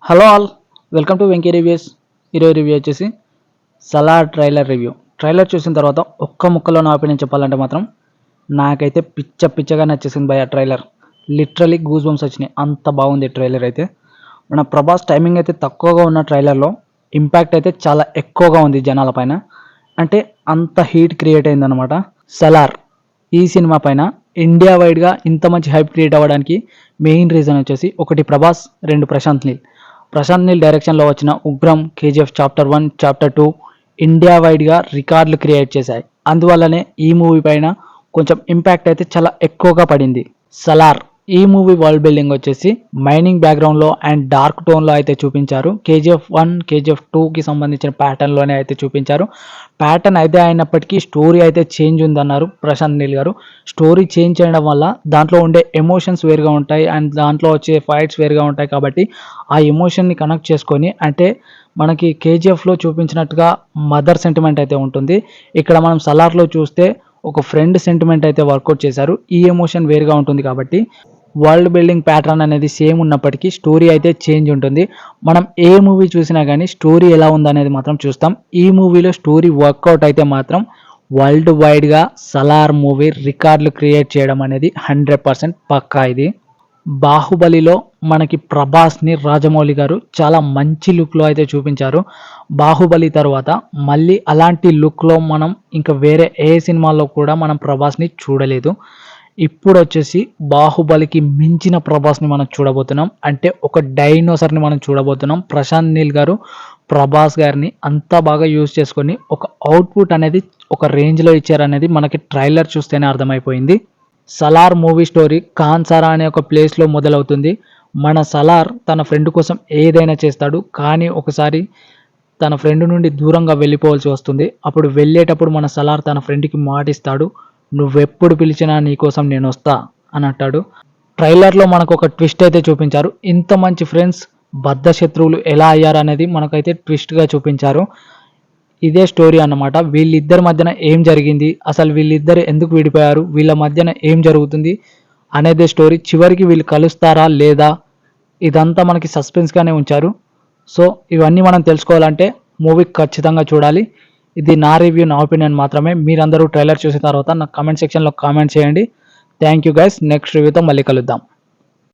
Hello all, welcome to Venky reviews. ఈరోజు review వచ్చేసి Salaar trailer review. Trailer చూసిన తర్వాత ఒక్క ముక్కలో నా ఒపీనియన్ చెప్పాలంటే మాత్రం నాకైతే పిచ్చగా నచ్చేసింది భయ. ట్రైలర్ లిటరలీ గూస్ బంప్స్ వచ్చినాయి, అంత బాగుంది ట్రైలర్ అయితే. మన ప్రభాస్ టైమింగ్ అయితే తక్కువగా ఉన్న ట్రైలర్లో ఇంపాక్ట్ అయితే చాలా ఎక్కువగా ఉంది జనాల పైన. అంటే అంత హీట్ క్రియేట్ అయిందనమాట. సలార్ ఈ సినిమా పైన ఇండియా వైడ్గా ఇంత మంచి హైప్ క్రియేట్ అవ్వడానికి మెయిన్ రీజన్ వచ్చేసి ఒకటి ప్రభాస్, రెండు ప్రశాంత్ నీల్ డైరెక్షన్లో వచ్చిన Ugramm, KGF chapter 1, chapter 2 India వైడ్గా రికార్డులు క్రియేట్ చేశాయి. అందువల్లనే ఈ మూవీ పైన కొంచెం ఇంపాక్ట్ అయితే చాలా ఎక్కువగా పడింది. సలార్ ఈ మూవీ వరల్డ్ బిల్డింగ్ వచ్చేసి మైనింగ్ బ్యాక్గ్రౌండ్లో అండ్ డార్క్ టోన్లో అయితే చూపించారు. కేజీఎఫ్ 1, కేజీఎఫ్ 2కి సంబంధించిన ప్యాటర్న్లోనే అయితే చూపించారు. ప్యాటర్న్ అయితే అయినప్పటికీ స్టోరీ అయితే చేంజ్ ఉందన్నారు ప్రశాంత్ నీల్ గారు. స్టోరీ చేంజ్ చేయడం వల్ల దాంట్లో ఉండే ఎమోషన్స్ వేరుగా ఉంటాయి అండ్ దాంట్లో వచ్చే ఫైట్స్ వేరుగా ఉంటాయి. కాబట్టి ఆ ఎమోషన్ని కనెక్ట్ చేసుకొని, అంటే మనకి కేజీఎఫ్లో చూపించినట్టుగా మదర్ సెంటిమెంట్ అయితే ఉంటుంది. ఇక్కడ మనం సలార్లో చూస్తే ఒక ఫ్రెండ్ సెంటిమెంట్ అయితే వర్కౌట్ చేశారు. ఈ ఎమోషన్ వేరుగా ఉంటుంది కాబట్టి వరల్డ్ బిల్డింగ్ ప్యాటర్న్ అనేది సేమ్ ఉన్నప్పటికీ స్టోరీ అయితే చేంజ్ ఉంటుంది. మనం ఏ మూవీ చూసినా కానీ స్టోరీ ఎలా ఉందనేది మాత్రం చూస్తాం. ఈ మూవీలో స్టోరీ వర్కౌట్ అయితే మాత్రం వరల్డ్ వైడ్గా సలార్ మూవీ రికార్డులు క్రియేట్ చేయడం అనేది 100% పక్కా. ఇది బాహుబలిలో మనకి ప్రభాస్ని రాజమౌళి గారు చాలా మంచి లుక్లో అయితే చూపించారు. బాహుబలి తర్వాత మళ్ళీ అలాంటి లుక్లో మనం ఇంకా వేరే ఏ సినిమాల్లో కూడా మనం ప్రభాస్ని చూడలేదు. ఇప్పుడు వచ్చేసి బాహుబలికి మించిన ప్రభాస్ని మనం చూడబోతున్నాం. అంటే ఒక డైనోసర్ని మనం చూడబోతున్నాం. ప్రశాంత్ నీల్ గారు ప్రభాస్ గారిని అంతా బాగా యూజ్ చేసుకొని ఒక అవుట్పుట్ అనేది ఒక రేంజ్లో ఇచ్చారనేది మనకి ట్రైలర్ చూస్తేనే అర్థమైపోయింది. సలార్ మూవీ స్టోరీ కాన్సారా అనే ఒక ప్లేస్లో మొదలవుతుంది. మన సలార్ తన ఫ్రెండ్ కోసం ఏదైనా చేస్తాడు, కానీ ఒకసారి తన ఫ్రెండ్ నుండి దూరంగా వెళ్ళిపోవాల్సి వస్తుంది. అప్పుడు వెళ్ళేటప్పుడు మన సలార్ తన ఫ్రెండ్కి మాటిస్తాడు, నువ్వెప్పుడు పిలిచినా నీకోసం నేను వస్తా అని అంటాడు. ట్రైలర్లో మనకు ఒక ట్విస్ట్ అయితే చూపించారు. ఇంత మంచి ఫ్రెండ్స్ బద్ధ శత్రువులు ఎలా అయ్యారనేది మనకైతే ట్విస్ట్గా చూపించారు. ఇదే స్టోరీ అన్నమాట. వీళ్ళిద్దరి మధ్యన ఏం జరిగింది, అసలు వీళ్ళిద్దరు ఎందుకు విడిపోయారు, వీళ్ళ మధ్యన ఏం జరుగుతుంది అనేదే స్టోరీ. చివరికి వీళ్ళు కలుస్తారా లేదా, ఇదంతా మనకి సస్పెన్స్గానే ఉంచారు. సో ఇవన్నీ మనం తెలుసుకోవాలంటే మూవీ ఖచ్చితంగా చూడాలి. ఇది నా రివ్యూ, నా ఒపీనియన్ మాత్రమే. మీరందరూ ట్రైలర్ చూసిన తర్వాత నాకు కామెంట్ సెక్షన్లో కామెంట్ చేయండి. Thank you guys. నెక్స్ట్ రివ్యూతో మళ్ళీ కలుద్దాం.